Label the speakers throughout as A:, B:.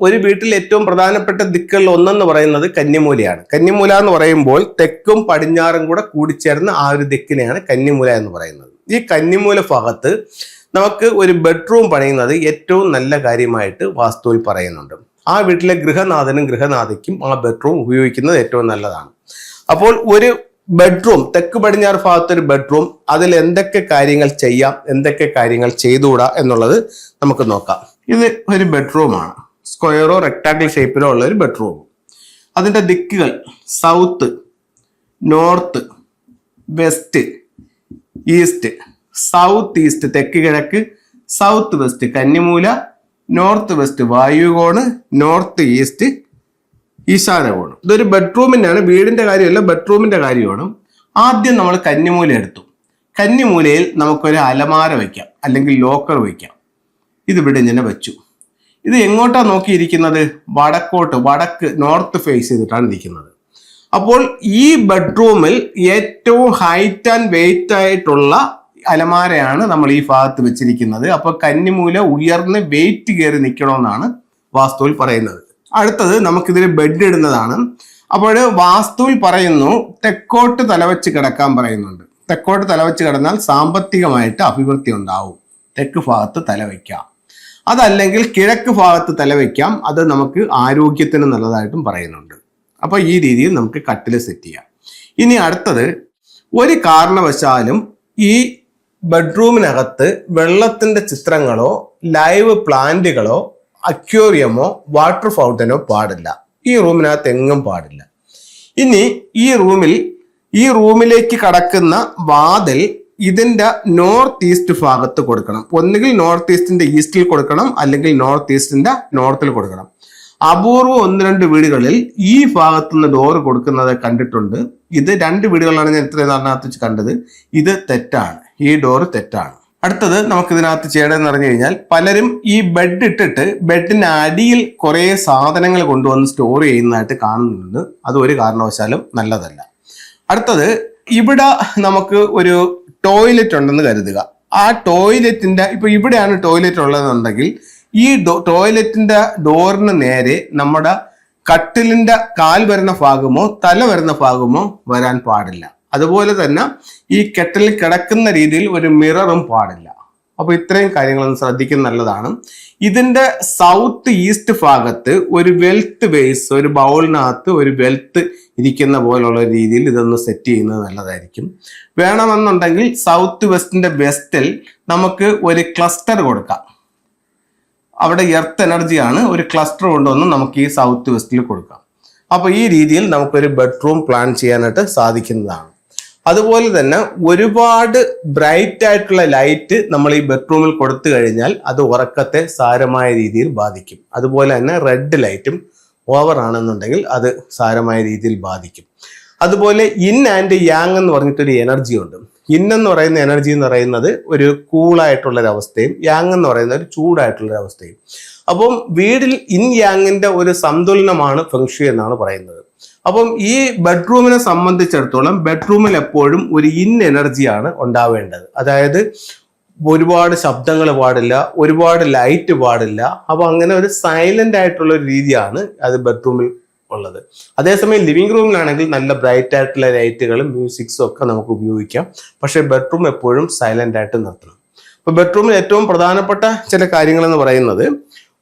A: ഒരു വീട്ടിൽ ഏറ്റവും പ്രധാനപ്പെട്ട ദിക്കുകളിൽ ഒന്നെന്ന് പറയുന്നത് കന്നിമൂലയാണ്. കന്നിമൂല എന്ന് പറയുമ്പോൾ തെക്കും പടിഞ്ഞാറും കൂടെ കൂടിച്ചേർന്ന ആ ഒരു ദിക്കിനെയാണ് കന്നിമൂല എന്ന് പറയുന്നത്. ഈ കന്നിമൂല ഭാഗത്ത് നമുക്ക് ഒരു ബെഡ്റൂം പണിയുന്നത് ഏറ്റവും നല്ല കാര്യമായിട്ട് വാസ്തുവിൽ പറയുന്നുണ്ട്. ആ വീട്ടിലെ ഗൃഹനാഥനും ഗൃഹനാഥയ്ക്കും ആ ബെഡ്റൂം ഉപയോഗിക്കുന്നത് ഏറ്റവും നല്ലതാണ്. അപ്പോൾ ഒരു ബെഡ്റൂം, തെക്ക് പടിഞ്ഞാറ് ഭാഗത്ത് ഒരു ബെഡ്റൂം, അതിൽ എന്തൊക്കെ കാര്യങ്ങൾ ചെയ്യാം, എന്തൊക്കെ കാര്യങ്ങൾ ചെയ്തുകൂടാ എന്നുള്ളത് നമുക്ക് നോക്കാം. ഇത് ഒരു ബെഡ്റൂമാണ്. സ്ക്വയറോ റെക്ടാങ്കിൾ ഷേപ്പിലോ ഉള്ള ഒരു ബെഡ്റൂം. അതിന്റെ ദിക്കുകൾ south, north, west, east. South east തെക്ക് കിഴക്ക്, സൗത്ത് വെസ്റ്റ് കന്നിമൂല, നോർത്ത് വെസ്റ്റ് വായുകോണ്, നോർത്ത് ഈസ്റ്റ് ഈശാനകോണ്. ഇതൊരു ബെഡ്റൂമിൻ്റെയാണ്, വീടിന്റെ കാര്യമല്ല, ബെഡ്റൂമിന്റെ കാര്യമാണ്. ആദ്യം നമ്മൾ കന്നിമൂല എടുത്തു. കന്നിമൂലയിൽ നമുക്കൊരു അലമാര വയ്ക്കാം, അല്ലെങ്കിൽ ലോക്കർ വയ്ക്കാം. ഇതിവിടെ ഇങ്ങനെ വെച്ചു. ഇത് എങ്ങോട്ടാ നോക്കിയിരിക്കുന്നത്? വടക്കോട്ട്, വടക്ക്, നോർത്ത് ഫേസ് ചെയ്തിട്ടാണ് ഇരിക്കുന്നത്. അപ്പോൾ ഈ ബെഡ്റൂമിൽ ഏറ്റവും ഹൈറ്റ് ആൻഡ് വെയിറ്റ് ആയിട്ടുള്ള അലമാരയാണ് നമ്മൾ ഈ ഭാഗത്ത് വെച്ചിരിക്കുന്നത്. അപ്പൊ കന്നിമൂല ഉയർന്ന് വെയിറ്റ് കയറി നിൽക്കണമെന്നാണ് വാസ്തുവിൽ പറയുന്നത്. അടുത്തത് നമുക്കിതിൽ ബെഡ് ഇടുന്നതാണ്. അപ്പോൾ വാസ്തുവിൽ പറയുന്നു തെക്കോട്ട് തലവെച്ച് കിടക്കാൻ പറയുന്നുണ്ട്. തെക്കോട്ട് തലവെച്ച് കിടന്നാൽ സാമ്പത്തികമായിട്ട് അഭിവൃദ്ധി ഉണ്ടാവും. തെക്ക് ഭാഗത്ത് തലവെക്കാം. അതല്ലെങ്കിൽ കിഴക്ക് ഭാഗത്ത് തലവെക്കാം. അത് നമുക്ക് ആരോഗ്യത്തിന് നല്ലതായിട്ടും പറയുന്നുണ്ട്. അപ്പൊ ഈ രീതിയിൽ നമുക്ക് കട്ടിൽ സെറ്റ് ചെയ്യാം. ഇനി അടുത്തത്, ഒരു കാരണവശാലും ഈ ബെഡ്റൂമിനകത്ത് വെള്ളത്തിന്റെ ചിത്രങ്ങളോ ലൈവ് പ്ലാന്റുകളോ അക്വേറിയമോ വാട്ടർ ഫൗണ്ടനോ പാടില്ല. ഈ റൂമിനകത്ത് എങ്ങും പാടില്ല. ഇനി ഈ റൂമിലേക്ക് കടക്കുന്ന വാതിൽ ഇതിന്റെ നോർത്ത് ഈസ്റ്റ് ഭാഗത്ത് കൊടുക്കണം. ഒന്നുകിൽ നോർത്ത് ഈസ്റ്റിന്റെ ഈസ്റ്റിൽ കൊടുക്കണം, അല്ലെങ്കിൽ നോർത്ത് ഈസ്റ്റിന്റെ നോർത്തിൽ കൊടുക്കണം. അപൂർവം 1-2 വീടുകളിൽ ഈ ഭാഗത്തുനിന്ന് ഡോറ് കൊടുക്കുന്നത് കണ്ടിട്ടുണ്ട്. ഇത് 2 വീടുകളാണ് ഞാൻ ഇത്രയും നാളിനകത്ത് വെച്ച് കണ്ടത്. ഇത് തെറ്റാണ്, ഈ ഡോറ് തെറ്റാണ്. അടുത്തത് നമുക്ക് ഇതിനകത്ത് ചെയ്യണമെന്ന് പറഞ്ഞു കഴിഞ്ഞാൽ, പലരും ഈ ബെഡ് ഇട്ടിട്ട് ബെഡിന് അടിയിൽ കുറെ സാധനങ്ങൾ കൊണ്ടുവന്ന് സ്റ്റോർ ചെയ്യുന്നതായിട്ട് കാണുന്നുണ്ട്. അത് ഒരു കാരണവശാലും നല്ലതല്ല. അടുത്തത്, ഇവിടെ നമുക്ക് ഒരു ടോയ്ലറ്റ് ഉണ്ടെന്ന് കരുതുക. ആ ടോയ്ലറ്റിന്റെ, ഇപ്പൊ ഇവിടെയാണ് ടോയ്ലറ്റ് ഉള്ളതെന്നുണ്ടെങ്കിൽ ഈ ടോയ്ലറ്റിന്റെ ഡോറിന് നേരെ നമ്മുടെ കട്ടിലിന്റെ കാൽ വരുന്ന ഭാഗമോ തല വരുന്ന ഭാഗമോ വരാൻ പാടില്ല. അതുപോലെ തന്നെ ഈ കെട്ടിൽ കിടക്കുന്ന രീതിയിൽ ഒരു മിററും പാടില്ല. അപ്പൊ ഇത്രയും കാര്യങ്ങളൊന്ന് ശ്രദ്ധിക്കുന്നത് നല്ലതാണ്. ഇതിന്റെ സൗത്ത് ഈസ്റ്റ് ഭാഗത്ത് ഒരു വെൽത്ത് ബേസ്, ഒരു ബൗളിനകത്ത് ഒരു വെൽത്ത് ഇരിക്കുന്ന പോലുള്ള രീതിയിൽ ഇതൊന്ന് സെറ്റ് ചെയ്യുന്നത് നല്ലതായിരിക്കും. വേണമെന്നുണ്ടെങ്കിൽ സൗത്ത് വെസ്റ്റിന്റെ വെസ്റ്റിൽ നമുക്ക് ഒരു ക്ലസ്റ്റർ കൊടുക്കാം. അവിടെ എർത്ത് എനർജിയാണ്, ഒരു ക്ലസ്റ്റർ കൊണ്ടുവന്ന് നമുക്ക് ഈ സൗത്ത് വെസ്റ്റിൽ കൊടുക്കാം. അപ്പൊ ഈ രീതിയിൽ നമുക്കൊരു ബെഡ്റൂം പ്ലാൻ ചെയ്യാനായിട്ട് സാധിക്കുന്നതാണ്. അതുപോലെ തന്നെ ഒരുപാട് ബ്രൈറ്റ് ആയിട്ടുള്ള ലൈറ്റ് നമ്മൾ ഈ ബെഡ്റൂമിൽ കൊടുത്തു കഴിഞ്ഞാൽ അത് ഉറക്കത്തെ സാരമായ രീതിയിൽ ബാധിക്കും. അതുപോലെ തന്നെ റെഡ് ലൈറ്റും ഓവർ ആണെന്നുണ്ടെങ്കിൽ അത് സാരമായ രീതിയിൽ ബാധിക്കും. അതുപോലെ ഇൻ ആൻഡ് യാങ് എന്ന് പറഞ്ഞിട്ടൊരു എനർജി ഉണ്ട്. ഇൻ എന്ന് പറയുന്ന എനർജി എന്ന് പറയുന്നത് ഒരു കൂളായിട്ടുള്ളൊരവസ്ഥയും യാങ് എന്ന് പറയുന്ന ഒരു ചൂടായിട്ടുള്ളൊരവസ്ഥയും. അപ്പം വീടിൽ ഇൻ യാങ്ങിന്റെ ഒരു സന്തുലനമാണ് ഫെങ്ഷുയി എന്നാണ് പറയുന്നത്. അപ്പം ഈ ബെഡ്റൂമിനെ സംബന്ധിച്ചിടത്തോളം ബെഡ്റൂമിൽ എപ്പോഴും ഒരു ഇൻ എനർജിയാണ് ഉണ്ടാവേണ്ടത്. അതായത് ഒരുപാട് ശബ്ദങ്ങൾ പാടില്ല, ഒരുപാട് ലൈറ്റ് പാടില്ല. അപ്പൊ അങ്ങനെ ഒരു സൈലന്റ് ആയിട്ടുള്ള ഒരു രീതിയാണ് അത് ബെഡ്റൂമിൽ ഉള്ളത്. അതേസമയം ലിവിംഗ് റൂമിലാണെങ്കിൽ നല്ല ബ്രൈറ്റ് ആയിട്ടുള്ള ലൈറ്റുകളും മ്യൂസിക്സും ഒക്കെ നമുക്ക് ഉപയോഗിക്കാം. പക്ഷെ ബെഡ്റൂം എപ്പോഴും സൈലന്റ് ആയിട്ട് നിർത്തണം. അപ്പൊ ബെഡ്റൂമിൽ ഏറ്റവും പ്രധാനപ്പെട്ട ചില കാര്യങ്ങൾ എന്ന് പറയുന്നത്,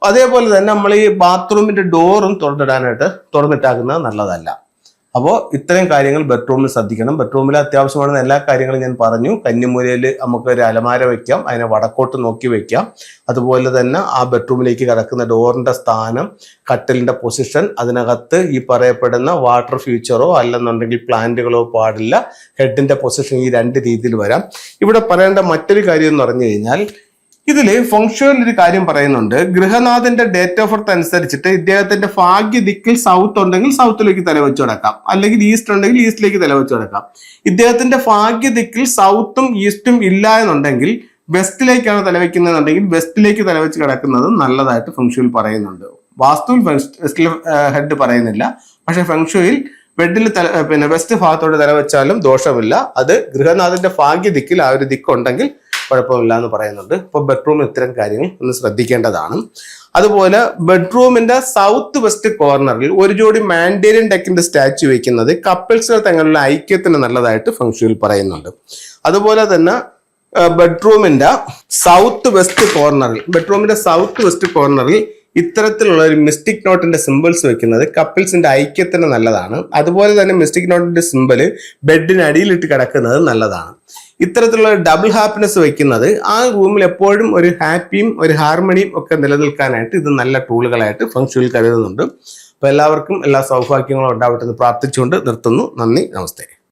A: അതേപോലെ തന്നെ നമ്മൾ ഈ ബാത്റൂമിന്റെ ഡോറും തുറന്നിട്ടാക്കുന്നത് നല്ലതല്ല. അപ്പോൾ ഇത്രയും കാര്യങ്ങൾ ബെഡ്റൂമിൽ ശ്രദ്ധിക്കണം. ബെഡ്റൂമിൽ അത്യാവശ്യമാണെന്ന എല്ലാ കാര്യങ്ങളും ഞാൻ പറഞ്ഞു. കന്നിമൂലയിൽ നമുക്ക് ഒരു അലമാര വെക്കാം, അതിനെ വടക്കോട്ട് നോക്കി വെക്കാം. അതുപോലെ തന്നെ ആ ബെഡ്റൂമിലേക്ക് കിടക്കുന്ന ഡോറിന്റെ സ്ഥാനം, കട്ടിലിന്റെ പൊസിഷൻ, അതിനകത്ത് ഈ പറയപ്പെടുന്ന വാട്ടർ ഫീച്ചറോ അല്ലെന്നുണ്ടെങ്കിൽ പ്ലാന്റുകളോ പാടില്ല. ഹെഡിന്റെ പൊസിഷൻ ഈ 2 രീതിയിൽ വരാം. ഇവിടെ പറയേണ്ട മറ്റൊരു കാര്യം എന്ന് പറഞ്ഞു കഴിഞ്ഞാൽ, ഇതില് ഫെങ്ഷുയിൽ ഒരു കാര്യം പറയുന്നുണ്ട്. ഗൃഹനാഥന്റെ ഡേറ്റ് ഓഫ് ബർത്ത് അനുസരിച്ചിട്ട് ഇദ്ദേഹത്തിന്റെ ഭാഗ്യ ദിക്കിൽ സൗത്ത് ഉണ്ടെങ്കിൽ സൗത്തിലേക്ക് തലവെച്ച് കിടക്കാം, അല്ലെങ്കിൽ ഈസ്റ്റ് ഉണ്ടെങ്കിൽ ഈസ്റ്റിലേക്ക് തലവെച്ച് കിടക്കാം. ഇദ്ദേഹത്തിന്റെ ഭാഗ്യ ദിക്കിൽ സൗത്തും ഈസ്റ്റും ഇല്ല എന്നുണ്ടെങ്കിൽ വെസ്റ്റിലേക്കാണ് തലവെക്കുന്നതെന്നുണ്ടെങ്കിൽ വെസ്റ്റിലേക്ക് തലവെച്ച് കിടക്കുന്നത് നല്ലതായിട്ട് ഫെങ്ഷുയിൽ പറയുന്നുണ്ട്. വാസ്തുവിൽ വെസ്റ്റിൽ ഹെഡ് പറയുന്നില്ല, പക്ഷെ ഫെങ്ഷുയിൽ ബെഡിൽ വെസ്റ്റ് ഭാഗത്തോട് തലവെച്ചാലും ദോഷമില്ല. അത് ഗൃഹനാഥന്റെ ഭാഗ്യ ദിക്കിൽ ആ ഒരു ദിക്കുണ്ടെങ്കിൽ കുഴപ്പമില്ല എന്ന് പറയുന്നുണ്ട്. അപ്പോൾ ബെഡ്റൂമിൽ ഇത്തരം കാര്യങ്ങൾ ഒന്ന് ശ്രദ്ധിക്കേണ്ടതാണ്. അതുപോലെ ബെഡ്റൂമിന്റെ സൗത്ത് വെസ്റ്റ് കോർണറിൽ ഒരു ജോഡി മാൻഡേരിയൻ ഡക്കിന്റെ സ്റ്റാച്ചു വെക്കുന്നത് കപ്പിൾസുകൾ തങ്ങളുടെ ഐക്യത്തിന് നല്ലതായിട്ട് ഫംഗ്ഷനിൽ പറയുന്നുണ്ട്. അതുപോലെ തന്നെ ബെഡ്റൂമിന്റെ സൗത്ത് വെസ്റ്റ് കോർണറിൽ ഇത്തരത്തിലുള്ള ഒരു മിസ്റ്റിക് നോട്ടിന്റെ സിമ്പിൾസ് വെക്കുന്നത് കപ്പിൾസിന്റെ ഐക്യത്തിന് നല്ലതാണ്. അതുപോലെ തന്നെ മിസ്റ്റിക് നോട്ടിന്റെ സിമ്പിള് ബെഡിന് അടിയിലിട്ട് കിടക്കുന്നത് നല്ലതാണ്. ഇത്തരത്തിലുള്ള ഡബിൾ ഹാപ്പിനെസ് വെക്കുന്നത് ആ റൂമിൽ എപ്പോഴും ഒരു ഹാപ്പിയും ഒരു ഹാർമണിയും ഒക്കെ നിലനിൽക്കാനായിട്ട് ഇത് നല്ല ടൂളുകളായിട്ട് ഫംഗ്ഷനിൽ കരുതുന്നുണ്ട്. അപ്പോൾ എല്ലാവർക്കും എല്ലാ സൗഭാഗ്യങ്ങളും ഉണ്ടാവട്ടെ എന്ന് പ്രാർത്ഥിച്ചുകൊണ്ട് നിർത്തുന്നു. നന്ദി, നമസ്തേ.